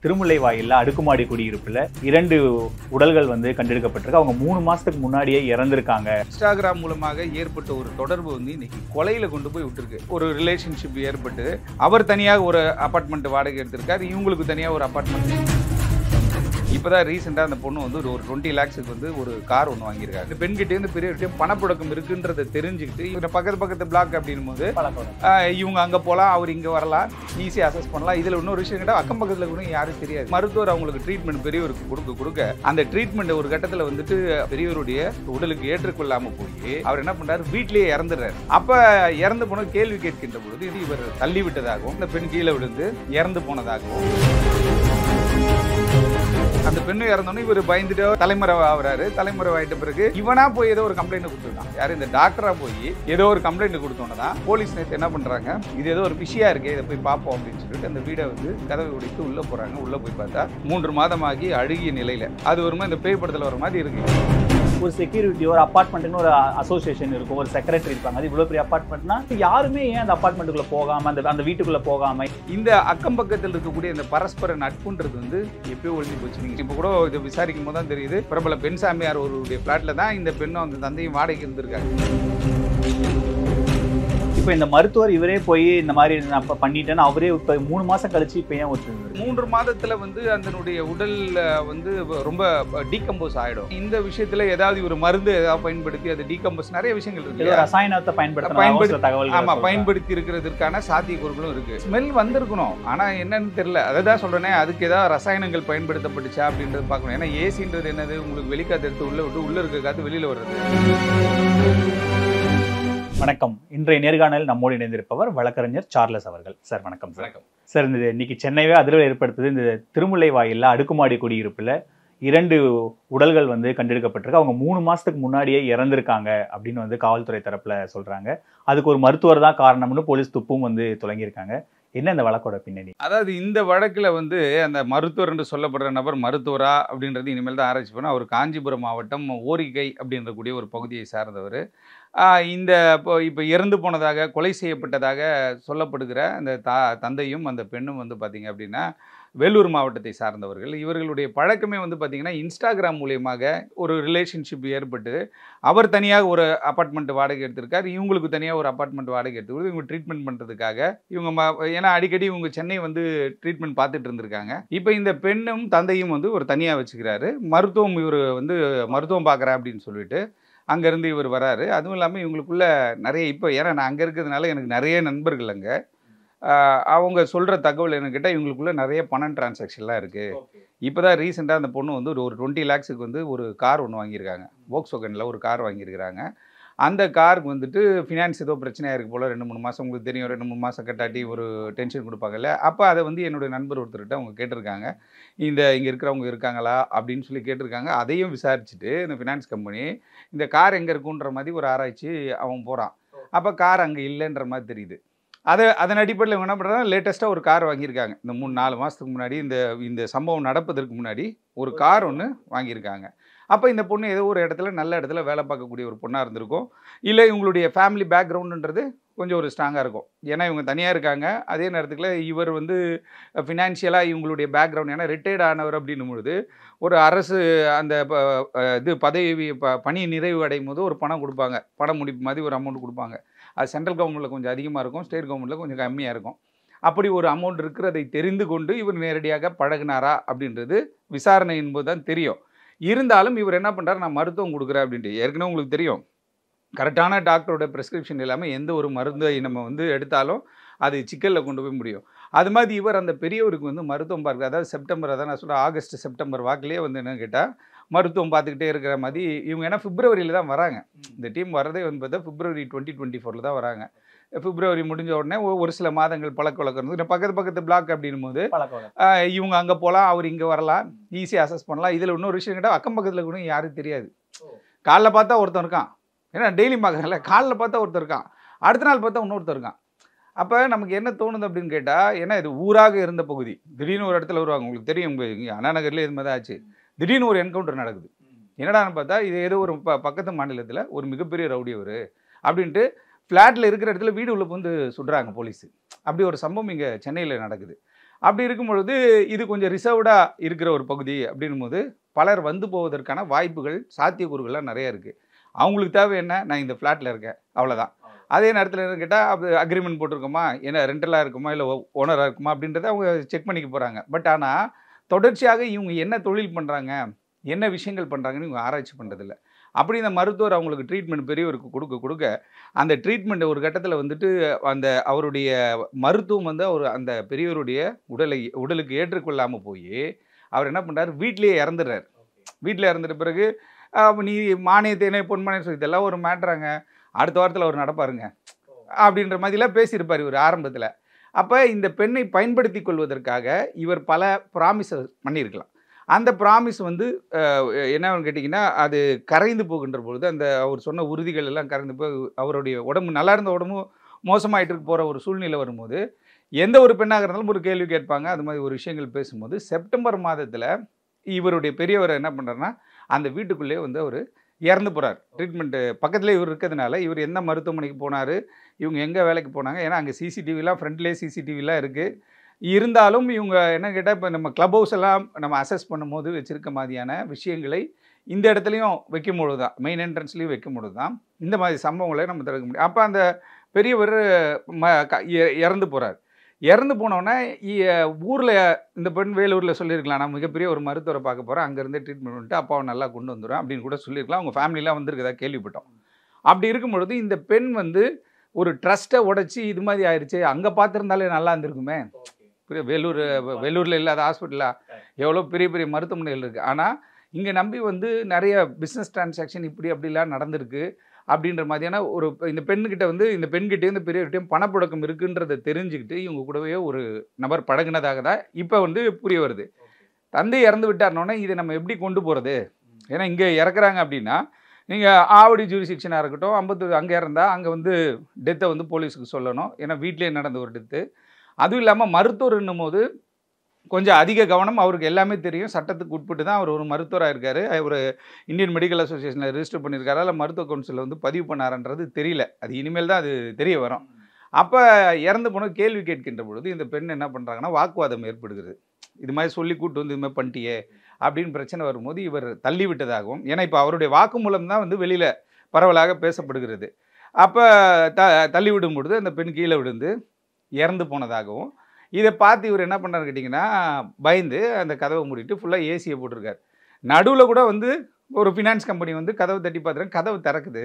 திருமுல்லைவாயில்ல அடுக்குமாடி குடியிருப்புல 2 உடல்கள் கண்டெடுக்கப்பட்டிருக்கு. அவங்க 3 மாசத்துக்கு முன்னாடியே இறந்திருக்காங்க. இன்ஸ்டாகிராம் மூலமாக ஏற்பட்ட ஒரு தொடர்பு இன்னைக்கு கொலையில கொண்டு போய் விட்டுருக்கு. ஒரு ரிலேஷன்ஷிப் ஏற்பட்டு அவர் தனியாக ஒரு அபார்ட்மெண்ட் வாடகை எடுத்திருக்காரு, இவங்களுக்கு தனியாக ஒரு அபார்ட்மெண்ட். இப்போதான் ரீசெண்டாக அந்த பொண்ணு ஒரு 20 lakhs ஒரு கார் ஒன்று வாங்கியிருக்காங்க. இந்த பெண்கிட்டேருந்து பெரியவர்கிட்டையும் பணப்புழக்கம் இருக்குன்றதை தெரிஞ்சுக்கிட்டு இவங்க பக்கத்து பிளாக் அப்படின்னும் போது இவங்க அங்கே போகலாம், அவர் இங்கே வரலாம், ஈஸியாக அசஸ் பண்ணலாம். இதில் இன்னொரு விஷயம் கேட்டால் அக்கம் பக்கத்தில் கூட யாரும் தெரியாது. மருத்துவர் அவங்களுக்கு ட்ரீட்மெண்ட் பெரியவருக்கு கொடுக்க அந்த ட்ரீட்மெண்ட் ஒரு கட்டத்தில் பெரியவருடைய உடலுக்கு ஏற்றுக்கொள்ளாமல் போய் அவர் என்ன பண்ணுறாரு, வீட்டிலேயே இறந்துடுறாரு. அப்போ இறந்து போன கேள்வி கேட்கின்ற பொழுது இது இவர் தள்ளி விட்டதாகவும் இந்த பெண் கீழே விழுந்து இறந்து போனதாகவும், அந்த பெண்ணு இறந்தோன்னு இவர் பயந்துட்டு தலைமறைவு ஆகுறாரு. தலைமறைவு ஆயிட்ட பிறகு இவனா போய் ஏதோ ஒரு கம்ப்ளைண்ட் கொடுத்துருக்கான். யாரு இந்த டாக்டரா போய் ஏதோ ஒரு கம்ப்ளைண்ட் கொடுத்தோன்னு தான் போலீஸ் நேற்று என்ன பண்றாங்க, இது ஏதோ ஒரு விஷயம் இருக்கு, இதை போய் பார்ப்போம் அப்படின்னு சொல்லிட்டு அந்த வீடை கதவை உடைத்து உள்ள போறாங்க. உள்ள போய் பார்த்தா 3 மாதமாகி அழுகிய நிலையில அது வருமா இந்த பேய் படத்துல வர மாதிரி இருக்கு. ஒரு செக்யூரிட்டி, ஒரு அபார்ட்மெண்ட்னு ஒரு அசோசியேஷன் இருக்கும், ஒரு செக்ரட்டரி இருப்பாங்க. அது இவ்வளவு பெரிய அபார்ட்மெண்ட்னா யாருமே ஏன் அந்த அபார்ட்மெண்ட்டுக்குள்ள போகாம அந்த வீட்டுக்குள்ள போகாம இந்த அக்கம் பக்கத்தில் இருக்கக்கூடிய இந்த பரஸ்பர நட்புன்றது எப்பயோ ஒழிஞ்சு போச்சு. நீங்க இப்ப கூட இதை விசாரிக்கும் போது தான் தெரியுது, பிரபல பெண் சாமியார் ஒருடைய பிளாட்ல தான் இந்த பெண்ணும் அந்த தந்தையும் வாடகைக்கு இருந்திருக்காங்க. இப்போ இந்த மருத்துவர் இவரே போய் இந்த மாதிரி நான் பண்ணிட்டேன்னு அவரே இப்போ 3 மாசம் கழிச்சு இப்போ ஏன் ஒத்துருந்தாரு? 3 மாதத்துல அதனுடைய உடல் ரொம்ப டீகம்போஸ் ஆயிடும். இந்த விஷயத்துல ஏதாவது ஒரு மருந்து ஏதாவது பயன்படுத்தி அது டீகம்போஸ் நிறைய விஷயங்கள் இருக்கு. ரசாயனத்தை பயன்படுத்தி தகவல் பயன்படுத்தி இருக்கிறதுக்கான சாத்தியக்கூறுகளும் இருக்கு. ஸ்மெல் வந்திருக்கணும், ஆனா என்னன்னு தெரியல. அதான் சொல்றேனே, அதுக்கு ஏதாவது ரசாயனங்கள் பயன்படுத்தப்பட்டுச்சா அப்படின்றது பார்க்கணும். ஏன்னா ஏசின்றது என்னது, உங்களுக்கு வெளிக்காத்து எடுத்து உள்ள விட்டு உள்ள இருக்க காத்து வெளியில வருது. வணக்கம். இன்றைய நேர்காணல் நம்மோடு இணைந்திருப்பவர் வழக்கறிஞர் சார்லஸ் அவர்கள். சார் வணக்கம். சார், இந்த இன்னைக்கு சென்னையே அதிர்வு ஏற்படுத்துது. இந்த திருமுல்லைவாயில்ல அடுக்குமாடி குடியிருப்புல 2 உடல்கள் கண்டெடுக்கப்பட்டிருக்கு. அவங்க 3 மாசத்துக்கு முன்னாடியே இறந்திருக்காங்க அப்படின்னு காவல்துறை தரப்புல சொல்றாங்க. அதுக்கு ஒரு மருத்துவர் தான் காரணம்னு போலீஸ் துப்பும் தொடங்கியிருக்காங்க. என்ன இந்த வழக்கோட பின்னணி? அதாவது இந்த வழக்கில் அந்த மருத்துவர் என்று சொல்லப்படுற நபர் மருத்துவரா அப்படின்றது இனிமேல் தான் ஆராய்ச்சி பண்ண. அவர் காஞ்சிபுரம் மாவட்டம் ஓரிகை அப்படின்ற கூடிய ஒரு பகுதியை சார்ந்தவர். இந்த இப்போ இறந்து போனதாக, கொலை செய்யப்பட்டதாக சொல்லப்படுகிற அந்த தந்தையும் அந்த பெண்ணும் பார்த்தீங்க அப்படின்னா வேலூர் மாவட்டத்தை சார்ந்தவர்கள். இவர்களுடைய பழக்கமே பார்த்தீங்கன்னா இன்ஸ்டாகிராம் மூலியமாக ஒரு ரிலேஷன்ஷிப் ஏற்பட்டு அவர் தனியாக ஒரு அப்பார்ட்மெண்ட் வாடகை எடுத்திருக்கார், இவங்களுக்கு தனியாக ஒரு அப்பார்ட்மெண்ட் வாடகை எடுத்துக்கிறது இவங்க ட்ரீட்மெண்ட் பண்ணுறதுக்காக. இவங்க ஏன்னா அடிக்கடி இவங்க சென்னை ட்ரீட்மெண்ட் பார்த்துட்டு இருந்திருக்காங்க. இப்போ இந்த பெண்ணும் தந்தையும் ஒரு தனியாக வச்சுக்கிறாரு. மருத்துவம் இவர் மருத்துவம் பார்க்குறேன் அப்படின்னு சொல்லிட்டு அங்கேருந்து இவர் வராரு. அதுவும் இல்லாமல் இவங்களுக்குள்ள நிறைய, இப்போ ஏன்னா நான் அங்கே இருக்கிறதுனால எனக்கு நிறைய நண்பர்கள் அங்கே, அவங்க சொல்கிற தகவல் என்ன கேட்டால் இவங்களுக்குள்ள நிறைய பணம் டிரான்சாக்ஷன்லாம் இருக்குது. இப்போ தான் ரீசெண்டாக அந்த பொண்ணு ஒரு 20 lakhs ஒரு கார் ஒன்று வாங்கியிருக்காங்க. வோக்ஸ்வாகனில் ஒரு கார் வாங்கியிருக்கிறாங்க. அந்த காருக்கு ஃபினான்ஸ் ஏதோ பிரச்சனையாக இருக்குது போல். 2-3 மாதம், உங்களுக்கு தெரியும், 2-3 மாதம் கட்டாட்டி ஒரு டென்ஷன் கொடுப்பாங்கல்ல. அப்போ அதை என்னுடைய நண்பர் ஒருத்தர்கிட்ட அவங்க கேட்டிருக்காங்க, இங்கே இருக்கிறவங்க இருக்காங்களா அப்படின்னு சொல்லி கேட்டிருக்காங்க. அதையும் விசாரிச்சுட்டு இந்த ஃபினான்ஸ் கம்பெனி இந்த கார் எங்கே இருக்குன்ற மாதிரி ஒரு ஆராய்ச்சி அவன் போகிறான். அப்போ கார் அங்கே இல்லைன்ற மாதிரி தெரியுது. அதன் அடிப்படையில் இவங்க என்ன பண்ணுறாங்க, லேட்டஸ்ட்டாக ஒரு கார் வாங்கியிருக்காங்க. இந்த 3-4 மாதத்துக்கு முன்னாடி இந்த சம்பவம் நடப்பதற்கு முன்னாடி ஒரு கார் ஒன்று வாங்கியிருக்காங்க. அப்போ இந்த பொண்ணு ஏதோ ஒரு இடத்துல நல்ல இடத்துல வேலை பார்க்கக்கூடிய ஒரு பொண்ணாக இருந்திருக்கும். இல்லை இவங்களுடைய ஃபேமிலி பேக்ரவுண்டுன்றது கொஞ்சம் ஒரு ஸ்ட்ராங்காக இருக்கும். ஏன்னா இவங்க தனியாக இருக்காங்க. அதே நேரத்தில் இவர் ஃபினான்ஷியலாக இவங்களுடைய பேக்ரவுண்ட், ஏன்னா ரிட்டையர்ட் ஆனவர் அப்படின்னும் பொழுது ஒரு அரசு அந்த பதவி பணி நிறைவு அடையும் போது ஒரு பணம் கொடுப்பாங்க, பணம் முடிப்பு மாதிரி ஒரு அமௌண்ட் கொடுப்பாங்க. அது சென்ட்ரல் கவர்மெண்ட்டில் கொஞ்சம் அதிகமாக இருக்கும், ஸ்டேட் கவர்மெண்ட்டில் கொஞ்சம் கம்மியாக இருக்கும். அப்படி ஒரு அமௌண்ட் இருக்கிறதை தெரிந்து கொண்டு இவர் நேரடியாக பழகினாரா அப்படின்றது விசாரணை என்பது தான் தெரியும். இருந்தாலும் இவர் என்ன பண்ணுறாரு, நான் மருத்துவம் கொடுக்குறேன் அப்படின்ட்டு. ஏற்கனவே உங்களுக்கு தெரியும், கரெக்டான டாக்டரோட ப்ரெஸ்கிரிப்ஷன் இல்லாமல் எந்த ஒரு மருந்தை நம்ம எடுத்தாலும் அது சிக்கலில் கொண்டு போய் முடியும். அது மாதிரி இவர் அந்த பெரியவருக்கு மருத்துவம் பார்க்குறது, அதாவது செப்டம்பர், அதான் நான் சொல்கிறேன், ஆகஸ்ட் செப்டம்பர் வாக்கிலே என்னன்னு கேட்டால் மருத்துவம் பார்த்துக்கிட்டே இருக்கிற மாதிரி இவங்க. ஏன்னா பிப்ரவரியில் தான் வராங்க. இந்த டீம் வரதே பார்த்தா பிப்ரவரி 2024 தான் வராங்க. பிப்ரவரி முடிஞ்ச உடனே ஒரு சில மாதங்கள் பழக்க வழக்கம் இருந்தது. பக்கத்து பிளாக் அப்படின்னும் போது இவங்க அங்கே போகலாம், அவர் இங்கே வரலாம், ஈஸியாக அசஸ் பண்ணலாம். இதில் இன்னொரு விஷயம் கேட்டால் அக்கம் பக்கத்தில் கூட யாரும் தெரியாது. காலைல பார்த்தா ஒருத்தன் இருக்கான், ஏன்னா டெய்லியும் பார்க்குறேன்ல, காலைல பார்த்தா ஒருத்தர் இருக்கான், அடுத்த நாள் பார்த்தா இன்னொருத்தர் இருக்கான். அப்போ நமக்கு என்ன தோணுது அப்படின்னு கேட்டால், ஏன்னா இது ஊராக இருந்த பகுதி, திடீர்னு ஒரு இடத்துல வருவாங்க. உங்களுக்கு தெரியும், இங்கே அண்ணா நகர்லேயே இது மாதிரி தான் ஆச்சு. திடீர்னு ஒரு என்கவுண்டர் நடக்குது. என்னடான்னு பார்த்தா இது ஏதோ ஒரு பக்கத்து மாநிலத்தில் ஒரு மிகப்பெரிய ரவுடி அவர் அப்படின்ட்டு ஃப்ளாட்டில் இருக்கிற இடத்துல வீடு உள்ள சுடுறாங்க போலீஸு. அப்படி ஒரு சம்பவம் இங்கே சென்னையில் நடக்குது. அப்படி இருக்கும் பொழுது இது கொஞ்சம் ரிசர்வ்டாக இருக்கிற ஒரு பகுதி அப்படின்னும் போது பலர் வந்து போவதற்கான வாய்ப்புகள் சாத்தியக்கூறுகள்லாம் நிறைய இருக்குது. அவங்களுக்கு தேவை என்ன, நான் இந்த ஃப்ளாட்டில் இருக்கேன் அவ்வளோதான். அதே நேரத்தில் என்ன கேட்டால் அது அக்ரிமெண்ட் போட்டிருக்கோமா, என்ன ரெண்டலாக இருக்குமா இல்லை ஓனராக இருக்குமா அப்படின்றத அவங்க செக் பண்ணிக்க போகிறாங்க. பட் ஆனால் தொடர்ச்சியாக இவங்க என்ன தொழில் பண்ணுறாங்க, என்ன விஷயங்கள் பண்ணுறாங்கன்னு இவங்க ஆராய்ச்சி பண்ணுறதில்ல. அப்படி இந்த மருத்துவர் அவங்களுக்கு ட்ரீட்மெண்ட் பெரியவருக்கு கொடுக்க கொடுக்க அந்த ட்ரீட்மெண்ட் ஒரு கட்டத்தில் வந்துட்டு அந்த அவருடைய மருத்துவம் வந்து அவர் அந்த பெரியவருடைய உடலுக்கு ஏற்றுக்கொள்ளாமல் போய் அவர் என்ன பண்ணுறாரு, வீட்டிலேயே இறந்துடுறாரு. வீட்டில் இறந்துட்ட பிறகு நீ மானியத்தேனே பொன்மானே சொல்லி இதெல்லாம் ஒரு மேட்ராங்க, அடுத்த வாரத்தில் அவர் நடப்பாருங்க அப்படின்ற மாதிரிலாம் பேசியிருப்பார் இவர் ஆரம்பத்தில். அப்போ இந்த பெண்ணை பயன்படுத்தி கொள்வதற்காக இவர் பல ப்ராமிஸை பண்ணியிருக்கலாம். அந்த ப்ராமிஸ் வந்து என்னன்னு கேட்டிங்கன்னா அது கரைந்து போகின்ற பொழுது அந்த அவர் சொன்ன உறுதிகள் எல்லாம் கரைந்து போய் அவருடைய உடம்பு நல்லா இருந்த உடம்பும் மோசமாயிட்டு போகிற ஒரு சூழ்நிலை வரும்போது எந்த ஒரு பெண்ணாக இருந்தாலும் ஒரு கேள்வி கேட்பாங்க. அது மாதிரி ஒரு விஷயங்கள் பேசும்போது செப்டம்பர் மாதத்தில் இவருடைய பெரியவர் என்ன பண்ணுறாருன்னா அந்த வீட்டுக்குள்ளேயே வந்து அவர் இறந்து போகிறார். ட்ரீட்மெண்ட்டு பக்கத்துலேயே இவர் இருக்கிறதுனால இவர் எந்த மருத்துவமனைக்கு போனார், இவங்க எங்கே வேலைக்கு போனாங்க, ஏன்னா அங்கே சிசிடிவிலாம் ஃப்ரண்ட்லேயே சிசிடிவிலாம் இருக்குது. இருந்தாலும் இவங்க என்ன கேட்டால் இப்போ நம்ம க்ளப் ஹவுஸ் எல்லாம் நம்ம அசஸ் பண்ணும்போது வச்சுருக்க மாதிரியான விஷயங்களை இந்த இடத்துலையும் வைக்கும்பொழுது தான், மெயின் என்ட்ரன்ஸ்லேயும் வைக்கும்பொழுது தான் இந்த மாதிரி சம்பவங்களை நம்ம தடுக்க முடியும். அப்போ அந்த பெரியவர் இறந்து போகிறார். இறந்து போனோடனே ஊரில் இந்த பெண் வேலூரில் சொல்லியிருக்கலாம், நான் மிகப்பெரிய ஒரு மருத்துவரை பார்க்க போகிறேன், அங்கேருந்தே ட்ரீட்மெண்ட் பண்ணிட்டு அப்பாவை நல்லா கொண்டு வந்துடுவேன் அப்படின்னு கூட சொல்லியிருக்கலாம். அவங்க ஃபேமிலிலாம் வந்திருக்கதா கேள்விப்பட்டோம். அப்படி இருக்கும் பொழுது இந்த பெண் வந்து ஒரு ட்ரஸ்ட்டை உடைச்சி இது மாதிரி ஆயிடுச்சு, அங்கே பார்த்துருந்தாலே நல்லா இருந்திருக்குமே. வேலூரில் இல்லாத ஹாஸ்பிட்டலா, எவ்வளோ பெரிய பெரிய மருத்துவமனைகள் இருக்குது. ஆனால் இங்கே நம்பி வந்து நிறைய பிஸ்னஸ் டிரான்சாக்ஷன் இப்படி அப்படிலாம் நடந்திருக்கு அப்படின்ற மாதிரியான ஒரு இந்த பெண்ணுக்கிட்ட வந்து இந்த பெண்கிட்டேருந்து பெரியவர்கிட்டையும் பணப்புழக்கம் இருக்குன்றதை தெரிஞ்சுக்கிட்டு இவங்க கூடவே ஒரு நபர் பழகினதாக தான் இப்போ வந்து புரிய வருது. தந்தை இறந்து விட்டார்னோடனே இதை நம்ம எப்படி கொண்டு போகிறது, ஏன்னா இங்கே இறக்குறாங்க அப்படின்னா நீங்கள் ஆவடி ஜூரிசிக்ஷனாக இருக்கட்டும், அம்பத்தூர் அங்கே இருந்தால் அங்கே வந்து டெத்தை வந்து போலீஸுக்கு சொல்லணும், ஏன்னா வீட்டிலே நடந்த ஒரு டெத்து. அதுவும் இல்லாமல் மருத்துவர்ன்னும் போது கொஞ்சம் அதிக கவனம், அவருக்கு எல்லாமே தெரியும், சட்டத்துக்கு உட்பட்டு தான் அவர் ஒரு மருத்துவராக இருக்கார். அவர் இந்தியன் மெடிக்கல் அசோசியேஷனில் ரெஜிஸ்டர் பண்ணியிருக்காரா இல்லை மருத்துவ கவுன்சிலில் வந்து பதிவு பண்ணாரன்றது தெரியல, அது இனிமேல் தான் அது தெரிய வரும். அப்போ இறந்து போன கேள்வி கேட்கின்ற பொழுது இந்த பெண் என்ன பண்ணுறாங்கன்னா வாக்குவாதம் ஏற்படுகிறது. இது மாதிரி சொல்லி கூட்டு வந்து இது மாதிரி பண்ணிட்டியே அப்படின்னு பிரச்சனை வரும்போது இவர் தள்ளி விட்டதாகவும், ஏன்னா இப்போ அவருடைய வாக்குமூலம் தான் வந்து வெளியில் பரவலாக பேசப்படுகிறது. அப்போ தள்ளி விடும் பொழுது அந்த பெண் கீழே விழுந்து இறந்து போனதாகவும், இதை பார்த்து இவர் என்ன பண்ணுறாரு கேட்டிங்கன்னா பயந்து அந்த கதவை மூடிட்டு ஃபுல்லாக ஏசியை போட்டிருக்காரு. நடுவில் கூட வந்து ஒரு ஃபினான்ஸ் கம்பெனி வந்து கதவை தட்டி பார்த்துறாங்க, கதவு திறக்குது,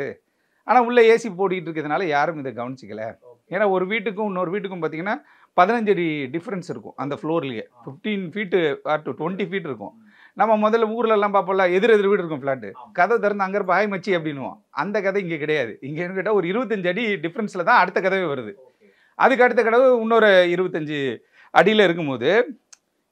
ஆனால் உள்ளே ஏசி போட்டிகிட்டு இருக்கிறதுனால யாரும் இதை கவனிச்சிக்கலை. ஏன்னா ஒரு வீட்டுக்கும் இன்னொரு வீட்டுக்கும் பார்த்தீங்கன்னா 15 அடி டிஃப்ரென்ஸ் இருக்கும் அந்த ஃப்ளோர்லேயே, 15 ஃபீட்டு ஆர் டு 20 ஃபீட் இருக்கும். நம்ம முதல்ல ஊர்லெல்லாம் பார்ப்போம்ல, எதிர் வீடு இருக்கும் ஃப்ளாட்டு, கதை திறந்து அங்கே இருப்ப ஹாய் மச்சி அப்படின்னுவோம். அந்த கதை இங்கே கிடையாது. இங்கே கேட்டால் ஒரு 25 அடி டிஃப்ரென்ஸில் தான் அடுத்த கதவே வருது. அதுக்கு அடுத்த கதவு இன்னொரு 25 அடியில் இருக்கும்போது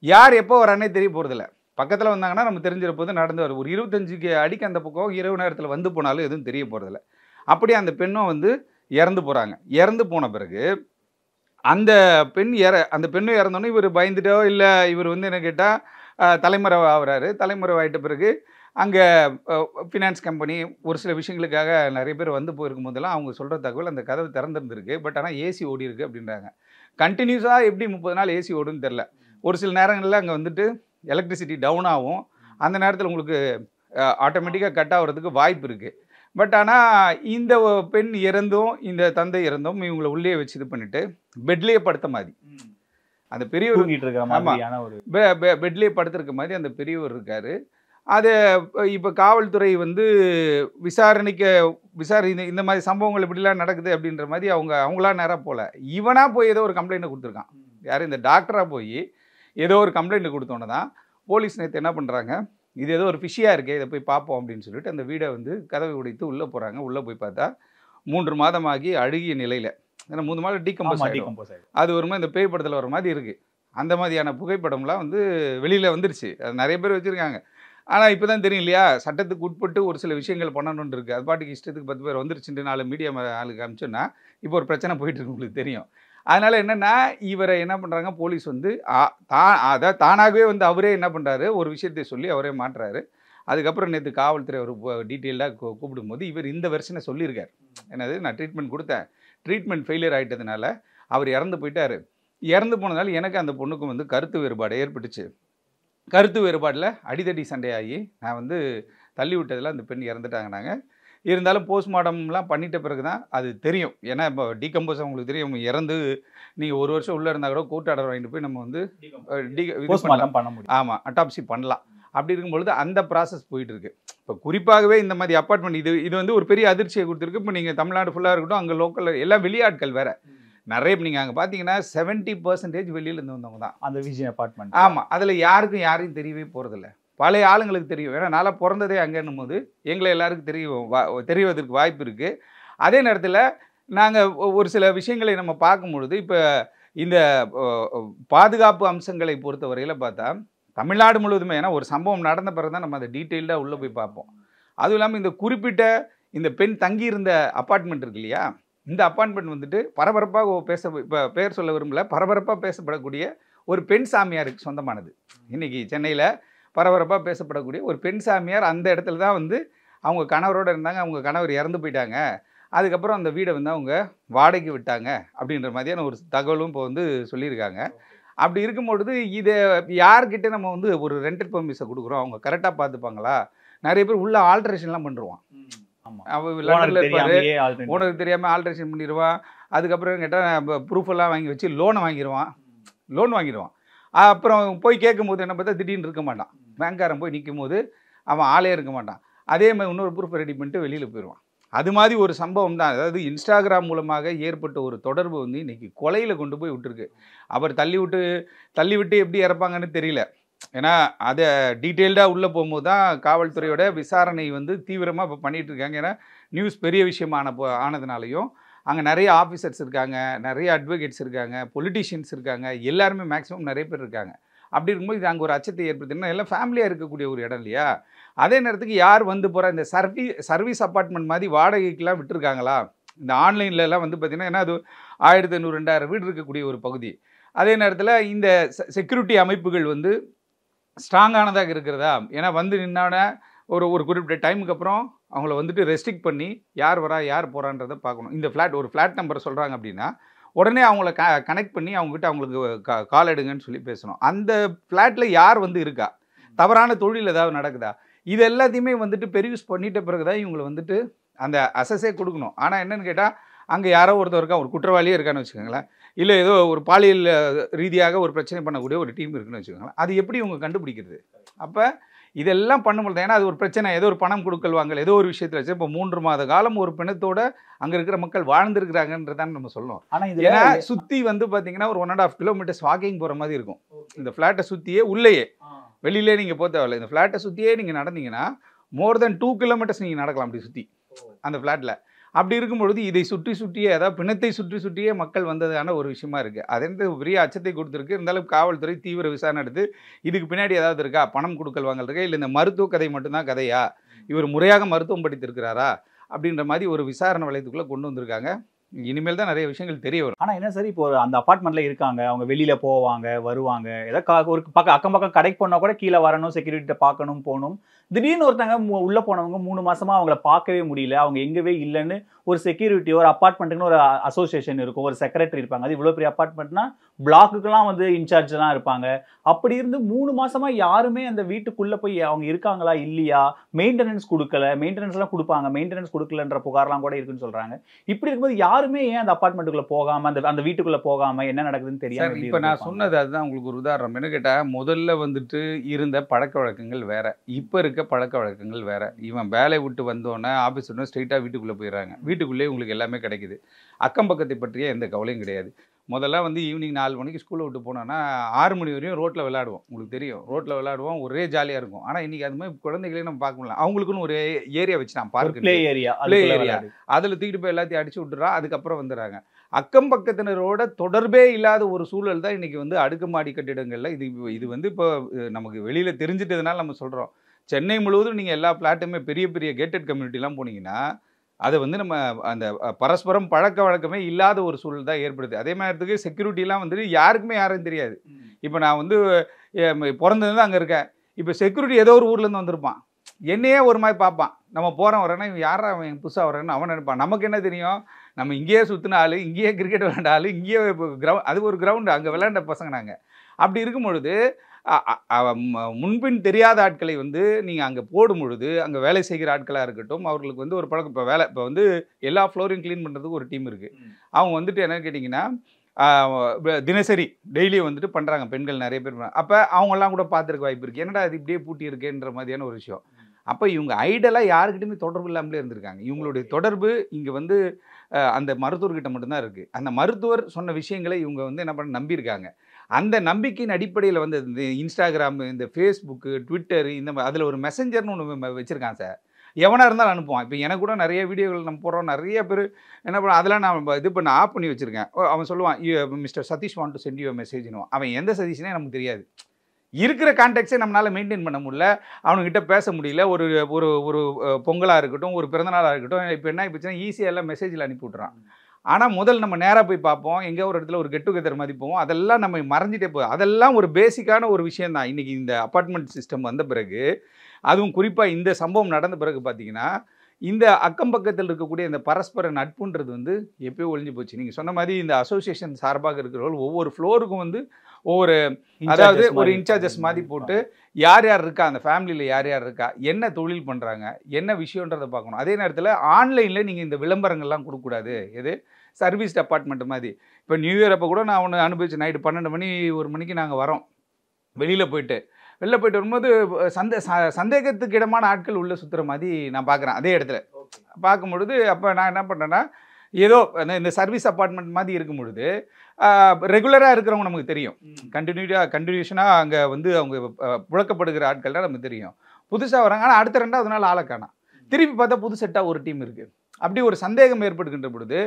யார் எப்போ வரானே தெரிய போகிறதில்ல. பக்கத்தில் வந்தாங்கன்னா நம்ம தெரிஞ்சிருப்போது நடந்து வரும். ஒரு 25 அடிக்கு அந்த பக்கம் இரவு நேரத்தில் வந்து போனாலும் எதுவும் தெரிய போகிறதில்ல. அப்படியே அந்த பெண்ணும் வந்து இறந்து போகிறாங்க. இறந்து போன பிறகு அந்த பெண்ணும் இறந்தோன்னே இவர் பயந்துட்டோ இல்லை இவர் வந்து என்ன கேட்டால் தலைமறைவு ஆகிறாரு. தலைமறைவு ஆகிட்ட பிறகு அங்கே ஃபினான்ஸ் கம்பெனி ஒரு சில விஷயங்களுக்காக நிறைய பேர் வந்து போயிருக்கும் போதெல்லாம் அவங்க சொல்கிற தகவல் அந்த கதவு திறந்துருந்துருக்கு, பட் ஆனால் ஏசி ஓடி இருக்குது அப்படின்றாங்க. கண்டினியூஸாக எப்படி 30 நாள் ஏசி ஓடுன்னு தெரில. ஒரு சில நேரங்களில் அங்கே வந்துட்டு எலக்ட்ரிசிட்டி டவுன் ஆகும், அந்த நேரத்தில் உங்களுக்கு ஆட்டோமேட்டிக்காக கட் ஆகிறதுக்கு வாய்ப்பு இருக்குது. பட் ஆனால் இந்த பெண் இறந்தும் இந்த தந்தை இறந்தும் இவங்களை உள்ளே வச்சு இது பண்ணிவிட்டு பெட்லேயே படுத்த மாதிரி அந்த பெரியவர் பெட்லேயே படுத்திருக்க மாதிரி அந்த பெரியவர் இருக்கார். அது இப்போ காவல்துறை வந்து இந்த மாதிரி சம்பவங்கள் இப்படிலாம் நடக்குது அப்படின்ற மாதிரி அவங்களா நேராக போகல, இவனாக போய் ஏதோ ஒரு கம்ப்ளைண்ட்டை கொடுத்துருக்கான். யார் இந்த டாக்டராக போய் ஏதோ ஒரு கம்ப்ளைண்ட்டு கொடுத்தோன்னே தான் போலீஸ் நேற்று என்ன பண்ணுறாங்க, இது ஏதோ ஒரு ஃபிஷியாக இருக்குது, இதை போய் பார்ப்போம் அப்படின்னு சொல்லிட்டு அந்த வீடை வந்து கதவை உடைத்து உள்ளே போகிறாங்க. உள்ளே போய் பார்த்தா 3 மாதமாகி அழுகிய நிலையில், ஏன்னா 3 மாதம் டீகம்போஸ் ஆகிடும், அது ஒரு மாதிரி இந்த பேய் படத்தில் வர மாதிரி இருக்குது. அந்த மாதிரியான புகைப்படம்லாம் வந்து வெளியில் வந்துருச்சு, அது நிறைய பேர் வச்சுருக்காங்க. ஆனால் இப்போ தான் தெரியும் இல்லையா, சட்டத்துக்கு உட்பட்டு ஒரு சில விஷயங்கள் பண்ணணுன்னு இருக்குது. அது பாட்டுக்கு இஷ்டத்துக்கு 10 பேர் வந்துருச்சுட்டு 4 மீடியா ஆளுக்கு அனுப்பிச்சோன்னா இப்போ ஒரு பிரச்சனை போயிட்டுருக்கு, உங்களுக்கு தெரியும். அதனால் என்னென்னா இவரை என்ன பண்ணுறாங்க போலீஸ் வந்து அதாவது தானாகவே வந்து அவரே என்ன பண்ணுறாரு ஒரு விஷயத்தை சொல்லி அவரே மாட்டுறாரு. அதுக்கப்புறம் நேற்று காவல்துறை அவர் டீட்டெயிலாக கூப்பிடும்போது இவர் இந்த வெர்ஷனை சொல்லியிருக்கார். என்னது, நான் ட்ரீட்மெண்ட் கொடுத்தேன், ட்ரீட்மெண்ட் ஃபெயிலியர் ஆகிட்டதுனால அவர் இறந்து போயிட்டார், இறந்து போனதால் எனக்கு அந்த பொண்ணுக்கும் வந்து கருத்து வேறுபாடு ஏற்பட்டுச்சு. கருத்து வேறுபாடில் அடிதடி சண்டையாகி நான் வந்து தள்ளி விட்டதில் அந்த பெண் இறந்துட்டாங்க. நாங்கள் இருந்தாலும் போஸ்ட்மார்ட்டம்லாம் பண்ணிட்ட பிறகு தான் அது தெரியும். ஏன்னா இப்போ டீகம்போஸ் அவங்களுக்கு தெரியும். இறந்து நீங்கள் 1 வருஷம் உள்ளே இருந்தால் கூட கோர்ட் ஆர்டர் வாங்கிட்டு போய் நம்ம வந்து போஸ்ட்மார்ட்டம் பண்ண முடியும். ஆமாம், அட்டாப்சி பண்ணலாம். அப்படி இருக்கும்பொழுது அந்த ப்ராசஸ் போயிட்டுருக்கு. இப்போ குறிப்பாகவே இந்த மாதிரி அப்பார்ட்மெண்ட் இது வந்து ஒரு பெரிய அதிர்ச்சியை கொடுத்துருக்கு. இப்போ நீங்கள் தமிழ்நாடு ஃபுல்லாக இருக்கட்டும், அங்கே லோக்கலில் எல்லாம் வெளியாட்கள் வேறு நிறைய. நீங்கள் அங்கே பார்த்தீங்கன்னா 70% வெளியிலேருந்து வந்தவங்க தான் அந்த விஜய் அப்பார்ட்மெண்ட். ஆமாம், அதில் யாரையும் தெரியவே போகிறதில்ல. பழைய ஆளுங்களுக்கு தெரியும். ஏன்னா நான் பிறந்ததே அங்கேன்னும் போது எங்களை எல்லாருக்கும் தெரிவதற்கு வாய்ப்பு இருக்குது. அதே நேரத்தில் நாங்கள் ஒரு சில விஷயங்களை நம்ம பார்க்கும்பொழுது இப்போ இந்த பாதுகாப்பு அம்சங்களை பொறுத்த வரையில் பார்த்தா தமிழ்நாடு முழுவதுமே, ஏன்னா ஒரு சம்பவம் நடந்த பிறகு தான் நம்ம அதை டீட்டெயில்டாக உள்ளே போய் பார்ப்போம். அதுவும் இல்லாமல் இந்த குறிப்பிட்ட இந்த பெண் தங்கியிருந்த அப்பார்ட்மெண்ட் இருக்கு இல்லையா, இந்த அப்பார்ட்மெண்ட் வந்துட்டு பரபரப்பாக இப்போ பேர் சொல்ல விரும்பல, பரபரப்பாக பேசப்படக்கூடிய ஒரு பெண் சாமியாருக்கு சொந்தமானது. இன்றைக்கி சென்னையில் பரபரப்பாக பேசப்படக்கூடிய ஒரு பெண் சாமியார் அந்த இடத்துல தான் வந்து அவங்க கணவரோடு இருந்தாங்க. அவங்க கணவர் இறந்து போயிட்டாங்க. அதுக்கப்புறம் அந்த வீடை வந்து அவங்க வாடகைக்கு விட்டாங்க அப்படின்ற மாதிரியான ஒரு தகவலும் இப்போ வந்து சொல்லியிருக்காங்க. அப்படி இருக்கும்பொழுது இதை யார்கிட்ட நம்ம வந்து ஒரு ரெண்டட் பெர்மிஸை கொடுக்குறோம், அவங்க கரெக்டாக பார்த்துப்பாங்களா? நிறைய பேர் உள்ள ஆல்ட்ரேஷன்லாம் பண்ணுருவான். ஓனருக்கு தெரியாமல் ஆல்ட்ரேஷன் பண்ணிடுவான். அதுக்கப்புறம் கேட்டால் ப்ரூஃபெல்லாம் வாங்கி வச்சு லோன் வாங்கிடுவான். அப்புறம் போய் கேட்கும்போது என்ன பார்த்தா திடீர்னு இருக்க மாட்டான். பேங்க்காரன் போய் நிற்கும் போது அவன் ஆளே இருக்க மாட்டான். அதே மாதிரி இன்னொரு ப்ரூஃப் ரெடி பண்ணிட்டு வெளியில் போயிடுவான். அது மாதிரி ஒரு சம்பவம் தான். அதாவது இன்ஸ்டாகிராம் மூலமாக ஏற்பட்ட ஒரு தொடர்பு வந்து இன்றைக்கி கொலையில் கொண்டு போய் விட்டுருக்கு. அவர் தள்ளி விட்டு எப்படி இறப்பாங்கன்னு தெரியல. ஏன்னா அதை டீட்டெயில்டாக உள்ளே போகும்போது தான் காவல்துறையோட விசாரணை வந்து தீவிரமாக இப்போ பண்ணிகிட்டு இருக்காங்க. ஏன்னா நியூஸ் பெரிய விஷயம் ஆனதுனாலையும் அங்கே நிறைய ஆஃபீஸர்ஸ் இருக்காங்க, நிறைய அட்வொகேட்ஸ் இருக்காங்க, பொலிட்டிஷியன்ஸ் இருக்காங்க, எல்லாருமே மேக்ஸிமம் நிறைய பேர் இருக்காங்க. அப்படி இருக்கும்போது இது அங்கே ஒரு அச்சத்தை ஏற்படுத்தினா எல்லாம் ஃபேமிலியாக இருக்கக்கூடிய ஒரு இடம் இல்லையா? அதே நேரத்துக்கு யார் வந்து போகிற இந்த சர்வீஸ் அப்பார்ட்மெண்ட் மாதிரி வாடகைக்கெலாம் விட்டுருக்காங்களா? இந்த ஆன்லைன்லலாம் வந்து பார்த்திங்கன்னா, ஏன்னா அது 1500 2000 வீடு இருக்கக்கூடிய ஒரு பகுதி. அதே நேரத்தில் இந்த செக்யூரிட்டி அமைப்புகள் வந்து ஸ்ட்ராங்கானதாக இருக்கிறதா? ஏன்னா வந்து நின்னோடனே ஒரு குறிப்பிட்ட டைமுக்கு அப்புறம் அவங்கள வந்துட்டு ரெஸ்ட்ரிக்ட் பண்ணி யார் வரா யார் போகிறான்றதை பார்க்கணும். இந்த ஒரு ஃப்ளாட் நம்பர் சொல்கிறாங்க அப்படின்னா உடனே அவங்கள கனெக்ட் பண்ணி அவங்ககிட்ட அவங்களுக்கு கால் எடுங்கன்னு சொல்லி பேசணும். அந்த ஃப்ளாட்டில் யார் வந்து இருக்கா, தவறான தொழில் ஏதாவது நடக்குதா, இது எல்லாத்தையுமே வந்துட்டு பெரியூஸ் பண்ணிட்ட பிறகு தான் இவங்களை வந்துட்டு அந்த அசஸே கொடுக்கணும். ஆனால் என்னென்னு கேட்டால் அங்கே யாரோ ஒருத்தர் இருக்கா, ஒரு குற்றவாளியே இருக்கான்னு வச்சுக்கோங்களேன், இல்லை ஏதோ ஒரு பாலியல் ரீதியாக ஒரு பிரச்சனை பண்ணக்கூடிய ஒரு டீம் இருக்குன்னு வச்சுக்கோங்களேன், அது எப்படி இவங்க கண்டுபிடிக்கிறது? அப்போ இதெல்லாம் பண்ணும்போது ஏன்னா அது ஒரு பிரச்சனை, ஏதோ ஒரு பணம் கொடுக்கல் வாங்கல் ஏதோ ஒரு விஷயத்தில் வச்சு இப்போ 3 மாத காலம் ஒரு பிணத்தோட அங்கே இருக்கிற மக்கள் வாழ்ந்துருக்கிறாங்கன்றதான் நம்ம சொல்லணும். ஆனால் ஏன்னா சுற்றி வந்து பார்த்தீங்கன்னா ஒரு 1.5 கிலோமீட்டர்ஸ் வாக்கிங் போகிற மாதிரி இருக்கும். இந்த ஃப்ளாட்டை சுற்றியே உள்ளேயே, வெளியிலே நீங்கள் போக தேவையில்லை, இந்த ஃப்ளாட்டை சுற்றியே நீங்கள் நடந்தீங்கன்னா மோர் தென் 2 கிலோமீட்டர்ஸ் நீங்கள் நடக்கலாம் அப்படி சுற்றி அந்த ஃப்ளாட்டில். அப்படி இருக்கும்பொழுது இதை சுற்றியே, அதாவது பிணத்தை சுற்றியே மக்கள் வந்ததான ஒரு விஷயமா இருக்குது. அது வந்து பெரிய அச்சத்தை கொடுத்துருக்கு. இருந்தாலும் காவல்துறை தீவிர விசாரணை எடுத்து இதுக்கு பின்னாடி ஏதாவது இருக்கா, பணம் கொடுக்கல் வாங்கல் இருக்கா, இல்லை இந்த மருத்துவ கதை மட்டும்தான் கதையா, இவர் முறையாக மருத்துவம் படித்திருக்கிறாரா அப்படின்ற மாதிரி ஒரு விசாரணை வளையத்துக்குள்ளே கொண்டு வந்திருக்காங்க. இனிமேல் தான் நிறைய விஷயங்கள் தெரிய வரும். ஆனால் என்ன சரி, இப்போ அந்த அப்பார்ட்மெண்ட்டில் இருக்காங்க, அவங்க வெளியில் போவாங்க வருவாங்க, ஏதாவது ஒரு அக்கம் பக்கம் கடைக்கு போனால் கூட கீழே வரணும், செக்யூரிட்டியை பார்க்கணும் போகணும். திடீர்னு ஒருத்தங்க உள்ளே போனவங்க 3 மாதமாக அவங்கள பார்க்கவே முடியல, அவங்க எங்கவே இல்லைன்னு ஒரு செக்யூரிட்டி, ஒரு அப்பார்ட்மெண்ட்டுக்குன்னு ஒரு அசோசியேஷன் இருக்கும், ஒரு செக்ரட்டரி இருப்பாங்க. அது இவ்வளோ பெரிய அப்பார்ட்மெண்ட்னா பிளாக்குக்கெல்லாம் வந்து இன்சார்ஜ்லாம் இருப்பாங்க. அப்படி இருந்து 3 மாதமாக யாருமே அந்த வீட்டுக்குள்ளே போய் அவங்க இருக்காங்களா இல்லையா, மெயின்டெனன்ஸ் கொடுக்கல, மெயின்டெனன்ஸ்லாம் கொடுப்பாங்க, மெயின்டெனன்ஸ் கொடுக்கலன்ற புகார்லாம் கூட இருக்குன்னு சொல்கிறாங்க. இப்படி இருக்கும்போது யாருமே ஏன் அந்த அப்பார்ட்மெண்ட்டுக்குள்ளே போகாமல், அந்த வீட்டுக்குள்ளே போகாமல் என்ன நடக்குதுன்னு தெரியாது. இப்போ நான் சொன்னது அதுதான் உங்களுக்கு ஒரு உதாரணம். என்ன கேட்டால், முதல்ல வந்துட்டு இருந்த பழக்க வழக்கங்கள் வேற, இப்போ இருக்க பழக்க வழக்கங்கள் வேற. இவன் வேலை விட்டு வந்தோன்னே ஆஃபீஸ் விட்டு ஸ்ட்ரெயிட்டாக வீட்டுக்குள்ளே போயிடுறாங்க. வீட்டுக்குள்ளேயே உங்களுக்கு எல்லாமே கிடைக்குது. அக்கம் பக்கத்தை பற்றிய எந்த கவலையும் கிடையாது. முதல்ல வந்து ஈவினிங் 4 மணிக்கு ஸ்கூலில் விட்டு போனோன்னா 6 மணி வரையும் ரோட்டில் விளையாடுவோம். உங்களுக்கு தெரியும், ரோட்டில் விளையாடுவோம், ஒரே ஜாலியாக இருக்கும். ஆனால் இன்றைக்கி அது மாதிரி குழந்தைகளையும் நம்ம பார்க்க முடியல. அவங்களுக்குன்னு ஒரு ஏரியா வச்சு நான் பார்க்க ப்ளே ஏரியா, அதில் தூக்கிட்டு போய் எல்லாத்தையும் அடிச்சு விட்டுறா, அதுக்கப்புறம் வந்துடுறாங்க. அக்கம் பக்கத்தினரோட தொடர்பே இல்லாத ஒரு சூழல் தான் இன்றைக்கி வந்து அடுக்குமாடி கட்டிடங்களில் இது வந்து இப்போ நமக்கு வெளியில் தெரிஞ்சிட்டதுனால நம்ம சொல்கிறோம். சென்னை முழுவதும் நீங்கள் எல்லா ஃப்ளாட்டுமே பெரிய பெரிய கேட்டட் கம்யூனிட்டிலாம் போனீங்கன்னா அதை வந்து நம்ம அந்த பரஸ்பரம் பழக்க வழக்கமே இல்லாத ஒரு சூழல் தான் ஏற்படுது. அதே மாதிரிக்கு செக்யூரிட்டிலாம் வந்துட்டு யாருக்குமே யாரும் தெரியாது. இப்போ நான் வந்து பிறந்ததுலேருந்து அங்கே இருக்கேன். இப்போ செக்யூரிட்டி ஏதோ ஒரு ஊர்லேருந்து வந்திருப்பான், என்னையே ஒரு மாதிரி பார்ப்பான். நம்ம போகிறோம் வரேன்னா இவன் யாரா அவன் புதுசாக வரேன்னு அவன் நினைப்பான். நமக்கு என்ன தெரியும், நம்ம இங்கேயே சுற்றின ஆள், இங்கேயே கிரிக்கெட் விளையாண்ட ஆள், இங்கேயே அது ஒரு கிரவுண்டு, அங்கே விளையாண்ட பசங்க நாங்கள். அப்படி இருக்கும் பொழுது முன்பின் தெரியாத ஆட்களை வந்து நீங்கள் அங்கே போடும் பொழுது, அங்கே வேலை செய்கிற ஆட்களாக இருக்கட்டும், அவர்களுக்கு வந்து ஒரு பழக்கம். இப்போ வந்து எல்லா ஃப்ளோரையும் க்ளீன் பண்ணுறதுக்கு ஒரு டீம் இருக்குது. அவங்க வந்துட்டு என்ன கேட்டிங்கன்னா தினசரி டெய்லியும் வந்துட்டு பண்ணுறாங்க, பெண்கள் நிறைய பேர். அப்போ அவங்கெல்லாம் கூட பார்த்துருக்க வாய்ப்பு இருக்குது. என்னடா இது இப்படியே பூட்டி இருக்கேன்ற மாதிரியான ஒரு விஷயம். அப்போ இவங்க ஐடலாக யாருக்கிட்டையுமே தொடர்பு இல்லாமலே இருந்திருக்காங்க. இவங்களுடைய தொடர்பு இங்கே வந்து அந்த மருத்துவர்கிட்ட மட்டும்தான் இருக்குது. அந்த மருத்துவர் சொன்ன விஷயங்களை இவங்க வந்து என்ன பண்ண நம்பியிருக்காங்க. அந்த நம்பிக்கையின் அடிப்படையில் வந்து இந்த இன்ஸ்டாகிராம், இந்த ஃபேஸ்புக்கு, ட்விட்டர், இந்த அதில் ஒரு மெசஞ்சர்னு ஒன்று வச்சுருக்கான் சார். எவனாக இருந்தாலும் அனுப்புவான். இப்போ எனக்கு கூட நிறைய வீடியோகள் நம்ம போடுறோம், நிறைய பேர் என்ன பண்ண அதெல்லாம் நான் இது பண்ண ஆஃப் பண்ணி வச்சுருக்கேன். அவன் சொல்லுவான், mister Satish want to send you மெசேஜ்னுவான். அவன் எந்த சதீஷ்னே நமக்கு தெரியாது. இருக்கிற கான்டாக்ட்ஸே நம்மளால் மெயின்டைன் பண்ண முடியல, அவனுக்கிட்ட பேச முடியல. ஒரு ஒரு ஒரு பொங்கலாக இருக்கட்டும், ஒரு பிறந்தநாளாக இருக்கட்டும், இப்போ என்ன ஆகிப்போச்சுன்னா ஈஸியாக எல்லாம் மெசேஜில் அனுப்பி விட்றான். ஆனால் முதல் நம்ம நேராக போய் பார்ப்போம், எங்கேயோ ஒரு இடத்துல ஒரு கெட் டுகெதர் மாதிரி போவோம், அதெல்லாம் நம்ம மறைஞ்சிட்டே போகும். அதெல்லாம் ஒரு பேசிக்கான ஒரு விஷயம் தான். இன்றைக்கி இந்த அப்பார்ட்மெண்ட் சிஸ்டம் வந்த பிறகு, அதுவும் குறிப்பாக இந்த சம்பவம் நடந்த பிறகு பார்த்தீங்கன்னா, இந்த அக்கம் பக்கத்தில் இருக்கக்கூடிய இந்த பரஸ்பர நட்புன்றது வந்து எப்பயோ ஒழிஞ்சு போச்சு. நீங்கள் சொன்ன மாதிரி இந்த அசோசியேஷன் சார்பாக இருக்கிறவர்கள் ஒவ்வொரு ஃப்ளோருக்கும் வந்து ஒவ்வொரு, அதாவது ஒரு இன்சார்ஜஸ் மாதிரி போட்டு யார் யார் இருக்கா, அந்த ஃபேமிலியில் யார் யார் இருக்கா, என்ன தொழில் பண்ணுறாங்க, என்ன விஷயன்றதை பார்க்கணும். அதே நேரத்தில் ஆன்லைனில் நீங்கள் இந்த விளம்பரங்கள்லாம் கொடுக்கக்கூடாது. எது சர்வீஸ் அப்பார்ட்மெண்ட் மாதிரி. இப்போ நியூ இயர் அப்போ கூட நான் ஒன்று அனுபவிச்சு, நைட்டு 12 மணி 1 மணிக்கு நாங்கள் வரோம், வெளியில் போயிட்டு வரும்போது சந்தேகத்துக்கு இடமான ஆட்கள் உள்ளே சுற்றுற மாதிரி நான் பார்க்குறேன். அதே இடத்துல பார்க்கும்பொழுது அப்போ நான் என்ன பண்ணுறேன்னா, ஏதோ இந்த சர்வீஸ் அப்பார்ட்மெண்ட் மாதிரி இருக்கும் பொழுது ரெகுலராக இருக்கிறவங்க நமக்கு தெரியும், கண்டினியூஷனாக அங்கே வந்து அவங்க புழக்கப்படுகிற ஆட்கள்லாம் நமக்கு தெரியும். புதுசாக வராங்க, ஆனால் அடுத்த 2வது நாள் ஆளை காணோம். திருப்பி பார்த்தா புது செட்டாக ஒரு டீம் இருக்குது. அப்படி ஒரு சந்தேகம் ஏற்படுகின்ற பொழுது,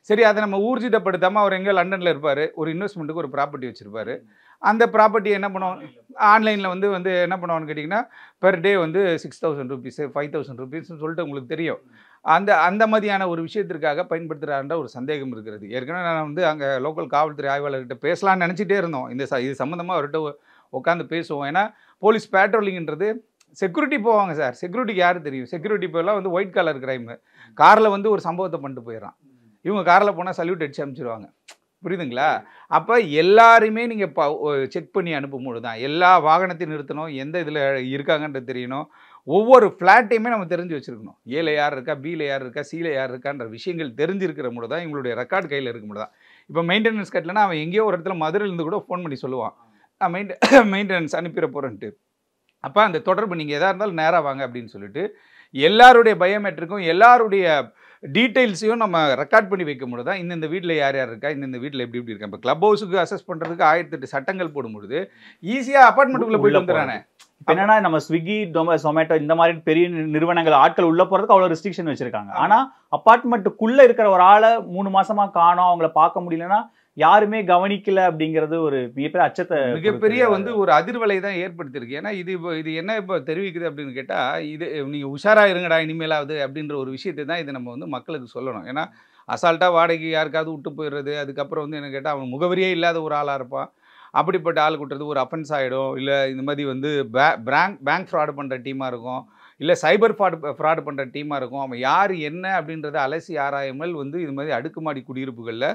சரி அதை நம்ம ஊர்ஜிதப்படுத்தாமல், அவர் எங்கே லண்டனில் இருப்பார், ஒரு இன்வெஸ்ட்மெண்ட்டுக்கு ஒரு ப்ராப்பர்ட்டி வச்சுருப்பார். அந்த ப்ராப்பர்ட்டியை என்ன பண்ணுவோம், ஆன்லைனில் வந்து என்ன பண்ணுவான்னு கேட்டிங்கன்னா, பெர் டே வந்து 6,000 ருபீஸு 5,000 ருபீஸ்ன்னு சொல்லிட்டு உங்களுக்கு தெரியும். அந்த மாதிரியான ஒரு விஷயத்திற்காக பயன்படுத்துகிறான்ற ஒரு சந்தேகம் இருக்கிறது. ஏற்கனவே நான் வந்து அங்கே லோக்கல் காவல்துறை ஆய்வாளர்கிட்ட பேசலாம்னு நினச்சிட்டே இருந்தோம். இது சம்மந்தமாக அவர்கிட்ட உட்காந்து பேசுவோம். ஏன்னா போலீஸ் பேட்ரோலிங்ன்றது செக்யூரிட்டி போவாங்க சார். செக்யூரிட்டிக்கு யார் தெரியும்? செக்யூரிட்டி போயெல்லாம் வந்து ஒயிட் கலர் கிரைமு, காரில் வந்து ஒரு சம்பவத்தை பண்ணிட்டு போயிடறான். இவங்க காரில் போனால் சல்யூட் அடிச்சு அனுப்பிச்சிடுவாங்க. புரியுதுங்களா? அப்போ எல்லாருமே நீங்கள் செக் பண்ணி அனுப்பும்போது தான் எல்லா வாகனத்தையும் நிறுத்தணும், எந்த இதில் இருக்காங்கன்றது தெரியணும். ஒவ்வொரு ஃப்ளாட்டையுமே நம்ம தெரிஞ்சு வச்சுருக்கணும். ஏல யார் இருக்கா, பியில் யார் இருக்கா, சியில் யார் இருக்கான்ற விஷயங்கள் தெரிஞ்சிருக்கிற முறை தான் இவங்களுடைய ரெக்கார்டு கையில் இருக்க முறை தான். இப்போ மெயின்டெனன்ஸ் கட்டலைன்னா அவன் எங்கேயோ ஒரு இடத்துல மதுரையிலேருந்து கூட ஃபோன் பண்ணி சொல்லுவான், நான் மெயின்டெனன்ஸ் அனுப்பிட போகிறேன்ட்டு. அப்போ அந்த தொடர்பு நீங்கள் எதாக இருந்தாலும் நேராக வாங்க அப்படின்னு சொல்லிட்டு எல்லாருடைய பயோமெட்ரிக்கும் எல்லாருடைய டீட்டெயில்ஸையும் நம்ம ரெக்கார்ட் பண்ணி வைக்கும்போது தான் இந்த வீட்டில் யார் யார் இருக்கா, இந்த வீட்டில் எப்படி எப்படி இருக்கா. இப்போ கிளப் ஹவுஸுக்கு அசஸ் பண்ணுறதுக்கு 1008 சட்டங்கள் போடும்பொழுது ஈஸியாக அப்பார்ட்மெண்ட்டுக்குள்ளே போயிட்டு வந்துடுறானே. இப்போ என்னன்னா, நம்ம ஸ்விக்கி, சொமேட்டோ இந்த மாதிரி பெரிய நிறுவனங்கள் ஆட்கள் உள்ள போகிறதுக்கு அவ்வளோ ரெஸ்ட்ரிக்ஷன் வச்சிருக்காங்க. ஆனால் அப்பார்ட்மெண்ட்டுக்குள்ளே இருக்கிற ஒரு ஆளை 3 மாசமா காணோம், அவங்கள பார்க்க முடியலன்னா யாருமே கவனிக்கல அப்படிங்கிறது ஒரு மிகப்பெரிய அச்சத்தை, மிகப்பெரிய வந்து ஒரு அதிர்வலை தான் ஏற்படுத்தியிருக்கு. ஏன்னா இது என்ன இப்போ தெரிவிக்குது அப்படின்னு கேட்டால், இது நீங்கள் உஷாராக இருங்கடா இனிமேலாவது அப்படின்ற ஒரு விஷயத்தை தான் இது நம்ம வந்து மக்களுக்கு சொல்லணும். ஏன்னா அசால்ட்டாக வாடகை யாருக்காவது விட்டு போயிடுறது, அதுக்கப்புறம் வந்து என்ன கேட்டால் அவன் முகவரியே இல்லாத ஒரு ஆளாக இருப்பான். அப்படிப்பட்ட ஆள் கூட்டுறது ஒரு அஃபென்ஸ் ஆகிடும். இல்லை இந்த மாதிரி வந்து பேங்க் ஃப்ராடு பண்ணுற டீமாக இருக்கும், இல்லை சைபர் ஃப்ராடு பண்ணுற டீமாக இருக்கும். அவன் யார் என்ன அப்படின்றத அலசி ஆராயாமல் வந்து இது மாதிரி அடுக்குமாடி குடியிருப்புகளில்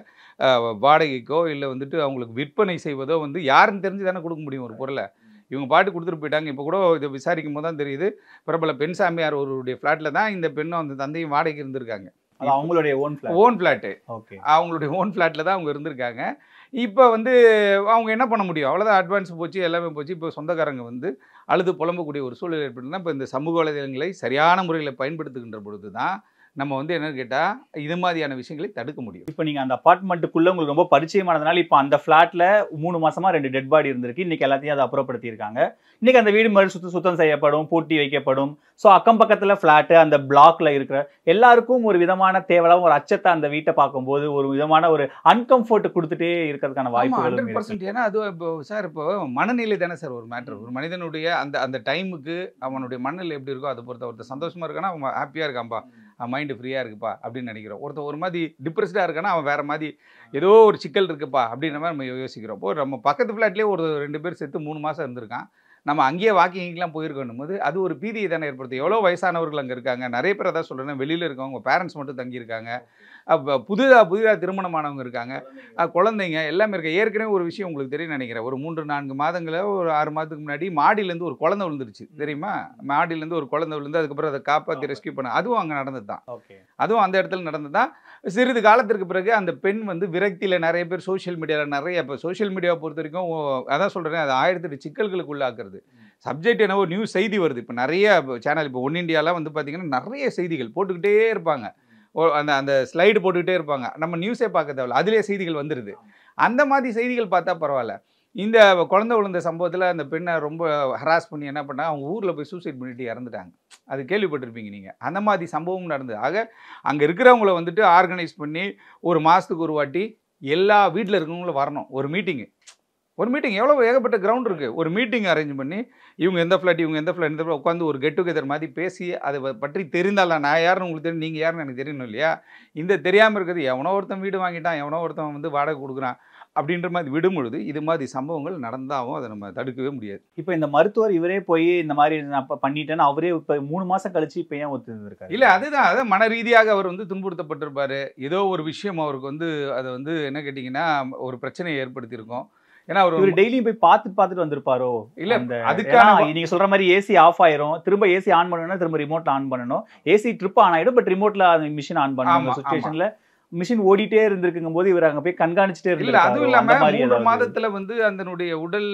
வாடகைக்கோ இல்லை வந்துட்டு அவங்களுக்கு விற்பனை செய்வதோ வந்து யாருன்னு தெரிஞ்சு தானே கொடுக்க முடியும் ஒரு பொருளை. இவங்க பாட்டு கொடுத்துட்டு போயிட்டாங்க. இப்போ கூட இதை விசாரிக்கும் போது தான் தெரியுது, பிரபல பெண் சாமியார் ஒருவருடைய ஃப்ளாட்டில் தான் இந்த பெண்ணும் அந்த தந்தையும் வாடகைக்கு இருந்திருக்காங்க. அவங்களுடைய ஓன் ஃப்ளாட்டு. ஓகே, அவங்களுடைய ஓன் ஃப்ளாட்டில் தான் அவங்க இருந்திருக்காங்க. இப்போ வந்து அவங்க என்ன பண்ண முடியும்? அவ்வளோதான், அட்வான்ஸ் போச்சு, எல்லாமே போச்சு. இப்போ சொந்தக்காரங்க வந்து அழுது புலம்பக்கூடிய ஒரு சூழல் ஏற்பட்டுனா, இப்போ இந்த சமூக வலைதளங்களை சரியான முறையில் பயன்படுத்துகின்ற பொழுது தான் நம்ம வந்து என்னன்னு கேட்டால் இது மாதிரியான விஷயங்களை தடுக்க முடியும். இப்போ நீங்கள் அந்த அப்பார்ட்மெண்ட்டுக்குள்ளே உங்களுக்கு ரொம்ப பரிச்சயமானதுனால இப்போ அந்த ஃப்ளாட்டில் 3 மாசமா 2 டெட் பாடி இருந்திருக்கு. இன்றைக்கி எல்லாத்தையும் அதை அப்புறப்படுத்தியிருக்காங்க. இன்றைக்கி அந்த வீடு மறு சுத்தம் செய்யப்படும், பூட்டி வைக்கப்படும். ஸோ அக்கம் பக்கத்தில் ஃப்ளாட்டு, அந்த பிளாக்ல இருக்கிற எல்லாருக்கும் ஒரு விதமான தேவையான ஒரு அச்சத்தை அந்த வீட்டை பார்க்கும்போது ஒரு விதமான ஒரு அன்கம்ஃபர்ட் கொடுத்துட்டே இருக்கிறதுக்கான வாய்ப்புகள். 100%. ஏன்னா அது இப்போ சார், இப்போ மனநிலை தானே சார் ஒரு மேட்ரு. ஒரு மனிதனுடைய அந்த டைமுக்கு அவனுடைய மனநிலை எப்படி இருக்கோ அதை பொறுத்த. ஒருத்தர் சந்தோஷமாக இருக்கான்னா அவன் ஹாப்பியாக இருக்கான்ப்பா, மைண்டு ஃப்ரீயாக இருக்குப்பா அப்படின்னு நினைக்கிறோம். ஒருத்தர் ஒரு மாதிரி டிப்ரெஸ்டாக இருக்கான்னா அவன் வேறு மாதிரி ஏதோ ஒரு சிக்கல் இருக்குப்பா அப்படின்ற மாதிரி நம்ம யோசிக்கிறோம். இப்போ நம்ம பக்கத்து ஃப்ளாட்லேயே ஒரு 2 பேர் சேர்த்து 3 மாதம் இருந்திருக்கான். நம்ம அங்கேயே வாக்கிங்லாம் போயிருக்கணும் போது அது ஒரு பீதியை தானே ஏற்படுத்தும். எவ்வளோ வயசானவர்கள் அங்கே இருக்காங்க, நிறைய பேர் அதான் சொல்கிறேன், வெளியில் இருக்கவங்க பேரண்ட்ஸ் மட்டும் தங்கியிருக்காங்க, அப்போ புதிதாக திருமணமானவங்க இருக்காங்க, குழந்தைங்க எல்லாமே இருக்க. ஏற்கனவே ஒரு விஷயம் உங்களுக்கு தெரியும் நினைக்கிறேன், ஒரு 3-4 மாதங்கள ஒரு 6 மாதத்துக்கு முன்னாடி மாடியிலேருந்து ஒரு குழந்தை விழுந்துருச்சு தெரியுமா? மாடியிலேருந்து ஒரு குழந்தை விழுந்து அதுக்கப்புறம் அதை காப்பாற்றி ரெஸ்கியூ பண்ண, அதுவும் அங்கே நடந்தது தான். அதுவும் அந்த இடத்துல நடந்தது தான். சிறிது காலத்திற்கு பிறகு அந்த பெண் வந்து விரக்தியில் நிறைய பேர் சோஷியல் மீடியாவில் நிறைய, இப்போ சோஷியல் மீடியாவை பொறுத்த வரைக்கும் அதான் சொல்கிறேன், அது 1008 சிக்கல்களுக்கு உள்ளாக்குறது. சப்ஜெக்ட் என்னவோ நியூஸ் செய்தி வருது, இப்போ நிறைய சேனல், இப்போ ஒன் இண்டியாலாம் வந்து பார்த்திங்கன்னா நிறைய செய்திகள் போட்டுக்கிட்டே இருப்பாங்க, அந்த அந்த ஸ்லைடு போட்டுக்கிட்டே இருப்பாங்க, நம்ம நியூஸே பார்க்க தேவையில்ல, அதிலே செய்திகள் வந்துடுது. அந்த மாதிரி செய்திகள் பார்த்தா பரவாயில்ல. இந்த குழந்தை விழுந்த சம்பவத்தில் அந்த பெண்ணை ரொம்ப ஹராஸ் பண்ணி என்ன பண்ணால் அவங்க ஊரில் போய் சூசைட் பண்ணிட்டு இறந்துட்டாங்க. அது கேள்விப்பட்டிருப்பீங்க நீங்கள். அந்த மாதிரி சம்பவம் நடந்தது. ஆக அங்கே இருக்கிறவங்கள வந்துட்டு ஆர்கனைஸ் பண்ணி ஒரு மாதத்துக்கு ஒரு வாட்டி எல்லா வீட்டில் இருக்கிறவங்களும் வரணும், ஒரு மீட்டிங் எவ்வளோ ஏகப்பட்ட கிரவுண்ட் இருக்குது, ஒரு மீட்டிங் அரேஞ்ச் பண்ணி இவங்க எந்த ஃப்ளாட் இவங்க எந்த ஃப்ளாட் உட்காந்து ஒரு கெட் டுகெதர் மாதிரி பேசி அதை பற்றி தெரிந்தால நான் யாருன்னு உங்களுக்கு தெரியும், நீங்கள் யாருன்னு எனக்கு தெரியணும் இல்லையா? இந்த தெரியாமல் இருக்கிறது எவனோ ஒருத்தன் வீடு வாங்கிட்டான், எவனோ ஒருத்தன் வந்து வாடகை கொடுக்குறான் அப்படின்ற மாதிரி விடும்பொழுது இது மாதிரி சம்பவங்கள் நடந்தாலும் அதை நம்ம தடுக்கவே முடியாது. இப்போ இந்த மருத்துவர் இவரே போய் இந்த மாதிரி நான் பண்ணிட்டேன்னு அவரே இப்போ 3 மாதம் கழிச்சு இப்போ ஏன் ஒத்துருக்காரு? இல்லை, அதுதான் அதான் மன ரீதியாக அவர் வந்து துன்புறுத்தப்பட்டிருப்பார். ஏதோ ஒரு விஷயம் அவருக்கு வந்து அதை வந்து என்ன கேட்டிங்கன்னா ஒரு பிரச்சனையை ஏற்படுத்தியிருக்கோம். ஏன்னா அவர் டெய்லியும் போய் பார்த்துட்டு வந்திருப்பாரோ? இல்லை, அதுக்கான நீங்க சொல்ற மாதிரி ஏசி ஆஃப் ஆயிரும், திரும்ப ஏசி ஆன் பண்ணணும்னா திரும்ப ரிமோட்ல ஆன் பண்ணணும், ஏசி ட்ரிப் ஆன் ஆயிடும், பட் ரிமோட்ல அந்த மிஷின் ஆன் பண்ணணும். சிச்சுவேஷன்ல மிஷின் ஓடிட்டே இருந்திருக்கும் போது இவர் அங்கே போய் கண்காணிச்சுட்டே இருந்தாரு. இல்லை, அதுவும் இல்லாமல் 3 மாதத்தில் வந்து அதனுடைய உடல்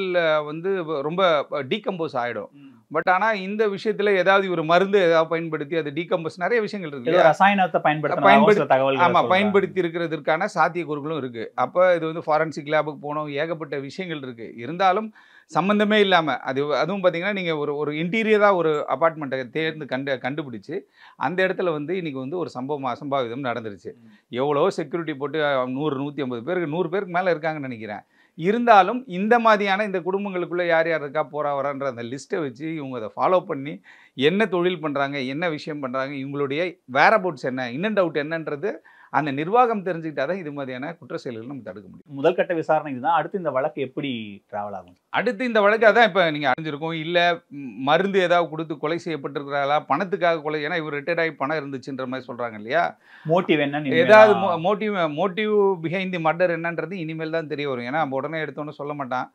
வந்து ரொம்ப டீகம்போஸ் ஆகிடும். பட் ஆனால் இந்த விஷயத்தில் ஏதாவது ஒரு மருந்து ஏதாவது பயன்படுத்தி அது டீகம்போஸ் நிறைய விஷயங்கள் இருக்குது, ரசாயனத்தை பயன்படுத்தி இருக்கிறதுக்கான சாத்தியக்கூறுகளும் இருக்குது. அப்போ இது வந்து ஃபாரன்சிக் லேபுக்கு போனோம், ஏகப்பட்ட விஷயங்கள் இருக்குது. இருந்தாலும் சம்மந்தமே இல்லாமல் அதுவும் பார்த்தீங்கன்னா நீங்கள் ஒரு இன்டீரியராக ஒரு அப்பார்ட்மெண்ட்டை கண்டுபிடிச்சி அந்த இடத்துல வந்து இன்றைக்கி வந்து ஒரு அசம்பாவிதம் நடந்துருச்சு. எவ்வளோ செக்யூரிட்டி போட்டு 100-150 பேருக்கு 100 பேருக்கு மேலே இருக்காங்கன்னு நினைக்கிறேன். இருந்தாலும் இந்த மாதிரியான இந்த குடும்பங்களுக்குள்ளே யார் யார் இருக்கா போகிறா வரான்ற அந்த லிஸ்ட்டை வச்சு இவங்க அதை ஃபாலோ பண்ணி என்ன தொழில் பண்ணுறாங்க, என்ன விஷயம் பண்ணுறாங்க, இவங்களுடைய வேர் அபவுட்ஸ் என்ன, இன் அண்ட் அவுட் என்னன்றது அந்த நிர்வாகம் தெரிஞ்சுக்கிட்டா தான் இது மாதிரியான குற்ற செயல்கள் நம்ம தடுக்க முடியும். முதல் கட்ட விசாரணை இதுதான். அடுத்து இந்த வழக்கு எப்படி டிராவல் ஆகும்? அடுத்து இந்த வழக்கு அதான் இப்போ நீங்கள் அறிஞ்சிருக்கோம், இல்லை மருந்து ஏதாவது கொடுத்து கொலை செய்யப்பட்டிருக்கிறாளா, பணத்துக்காக கொலை, ஏன்னா இவர் ரிட்டையர்ட் ஆகி பணம் இருந்துச்சுன்ற மாதிரி சொல்கிறாங்க இல்லையா? மோட்டிவ் என்னன்னு ஏதாவது மோட்டிவ் பிஹைண்ட் தி மர்டர் என்னன்றது இனிமேல் தான் தெரிய வரும். ஏன்னா நம்ம உடனே எடுத்தோன்னு சொல்ல மாட்டான்.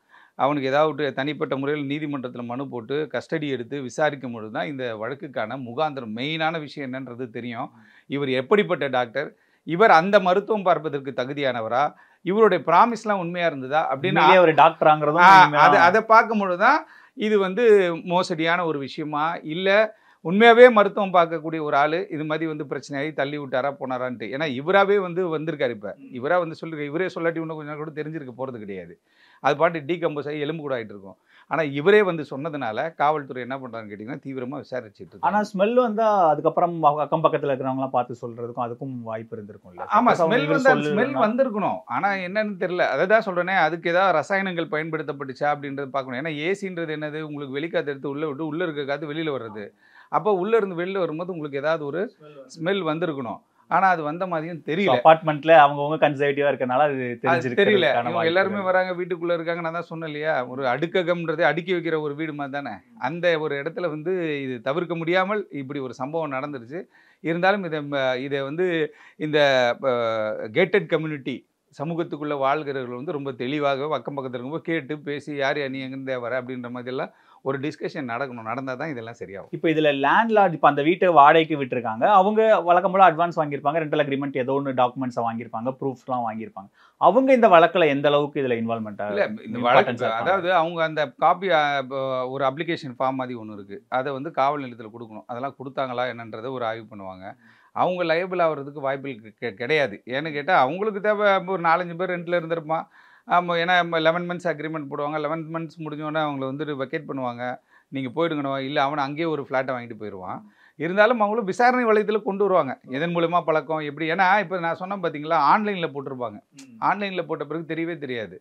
அவனுக்கு ஏதாவது தனிப்பட்ட முறையில் நீதிமன்றத்தில் மனு போட்டு கஸ்டடி எடுத்து விசாரிக்கும் பொழுது தான் இந்த வழக்குக்கான முகாந்திரம் மெயினான விஷயம் என்னன்றது தெரியும். இவர் எப்படிப்பட்ட டாக்டர், இவர் அந்த மருத்துவம் பார்ப்பதற்கு தகுதியானவரா, இவருடைய ப்ராமிஸ்லாம் உண்மையாக இருந்ததா அப்படின்னு ஒரு டாக்டராங்கிறதும் அதை பார்க்கும்பொழுது தான் இது வந்து மோசடியான ஒரு விஷயமா, இல்லை உண்மையாகவே மருத்துவம் பார்க்கக்கூடிய ஒரு ஆள் இது மாதிரி வந்து பிரச்சனையாகி தள்ளி விட்டாரா போனாரான்ட்டு. ஏன்னா இவராகவே வந்திருக்காரு. இப்போ இவராக வந்து சொல்லியிருக்க, இவரே சொல்லாட்டி இன்னும் கொஞ்சம் கூட தெரிஞ்சிருக்க போகிறது கிடையாது. அது பாட்டு டீகம்போஸ் ஆகி எலும்பு கூட ஆகிட்டு இருக்கும். ஆனால் இவரே வந்து சொன்னதுனால காவல்துறை என்ன பண்ணுறாங்கன்னு கேட்டிங்கன்னா தீவிரமாக விசாரிச்சுட்டு இருக்கு. ஆனால் ஸ்மெல் வந்தால் அதுக்கப்புறம் அக்கம் பக்கத்தில் இருக்கிறவங்களாம் பார்த்து சொல்கிறதுக்கும் அதுக்கும் வாய்ப்பு இருந்திருக்கும்ல? ஆமாம், ஸ்மெல் வந்திருக்கணும். ஆனால் என்னன்னு தெரியல, அதை தான் சொல்கிறேனே, அதுக்கு ஏதாவது ரசாயனங்கள் பயன்படுத்தப்பட்டுச்சா அப்படின்றது பார்க்கணும். ஏன்னா ஏசின்றது என்னது, உங்களுக்கு வெளிக்காற்று எடுத்து உள்ளே விட்டு உள்ளே இருக்க காற்று வெளியில் வர்றது. அப்போ உள்ளே இருந்து வெளியில் வரும்போது உங்களுக்கு ஏதாவது ஒரு ஸ்மெல் வந்திருக்கணும். ஆனால் அது வந்த மாதிரியும் தெரியல. அபார்ட்மெண்ட்ல அவங்கவுங்க கன்சர்வேட்டிவா இருக்கனால அது தெரியல. எல்லாருமே வராங்க, வீட்டுக்குள்ளே இருக்காங்க. நான் தான் சொன்னேன் இல்லையா, ஒரு அடுக்ககம்ன்றது அடுக்கி வைக்கிற ஒரு வீடு மாதிரி தானே. அந்த ஒரு இடத்துல வந்து இது தவிர்க்க முடியாமல் இப்படி ஒரு சம்பவம் நடந்துருச்சு. இருந்தாலும் இதை வந்து இந்த கேட்டட் கம்யூனிட்டி சமூகத்துக்குள்ளே வாழ்கிறவர்கள் வந்து ரொம்ப தெளிவாக அக்கம் பக்கத்தில் இருக்கும்போது கேட்டு பேசி யார் நீ எங்கேருந்தே வர அப்படின்ற மாதிரிலாம் ஒரு டிஸ்கஷன் நடந்தால் தான் இதெல்லாம் சரியாகும். இப்போ இதில் லேண்ட்லார்ட் இப்போ அந்த வீட்டை வாடகைக்கு விட்டுருக்காங்க, அவங்க வழக்கம் போல அட்வான்ஸ் வாங்கியிருப்பாங்க, ரெண்டல் அக்ரிமெண்ட் ஏதோ ஒன்று டாக்குமெண்ட்ஸை வாங்கியிருப்பாங்க, ப்ரூஃப்லாம் வாங்கியிருப்பாங்க. அவங்க இந்த வழக்கில் எந்த அளவுக்கு இதில் இன்வால்மெண்ட் இல்லை, இந்த வழக்கு அதாவது அவங்க அந்த காப்பி ஒரு அப்ளிகேஷன் ஃபார்ம் மாதிரி ஒன்று இருக்குது, அதை வந்து காவல் நிலையத்தில் கொடுக்கணும். அதெல்லாம் கொடுத்தாங்களா என்னன்றதை ஒரு ஆய்வு பண்ணுவாங்க. அவங்க லைபிள் ஆகிறதுக்கு வாய்ப்புகள் கிடையாது. ஏன்னு கேட்டால் அவங்களுக்கு தேவை ஒரு 4-5 பேர் ரெண்டில் இருந்திருப்பான். ஆமாம், ஏன்னா 11 மந்த்ஸ் அக்ரிமெண்ட் போடுவாங்க. 11 மந்த்ஸ் முடிஞ்சோடனே அவங்கள வந்து வெக்கேட் பண்ணுவாங்க, நீங்கள் போயிடுங்கணும், இல்லை அவனை அங்கேயே ஒரு ஃப்ளாட்டை வாங்கிட்டு போயிடுவான். இருந்தாலும் அவங்களும் விசாரணை வளையத்தில் கொண்டு வருவாங்க, எதன் மூலமாக பழக்கம் எப்படி. ஏன்னா இப்போ நான் சொன்னேன் பார்த்தீங்களா, ஆன்லைனில் போட்டிருப்பாங்க. ஆன்லைனில் போட்ட பிறகு தெரியவே தெரியாது.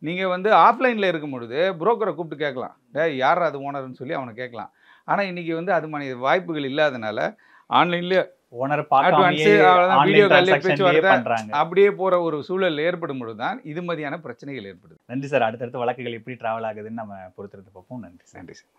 நீங்கள் வந்து ஆஃப்லைனில் இருக்கும் பொழுது புரோக்கரை கூப்பிட்டு கேட்கலாம், யார் அது ஓனர்னு சொல்லி அவனை கேட்கலாம். ஆனால் இன்றைக்கி வந்து அது மாதிரி வாய்ப்புகள் இல்லாதனால ஆன்லைன்லேயே ஓனர் பார்க்காமயே அவ்வளவுதான், வீடியோ ஆன்லைன் கால்ல டிரான்சாக்ஷன்லயே பேச்சுவார்த்தை பண்றாங்க. அப்படியே போற ஒரு சூழல் ஏற்படும் பொழுதுதான் இது மாதிரியான பிரச்சனைகள் ஏற்படுது. நன்றி சார். அடுத்தடுத்த வழக்குகள் எப்படி டிராவல் ஆகுதுன்னு நம்ம பொறுத்திருந்து பார்ப்போம். நன்றி சார். நன்றி சார்.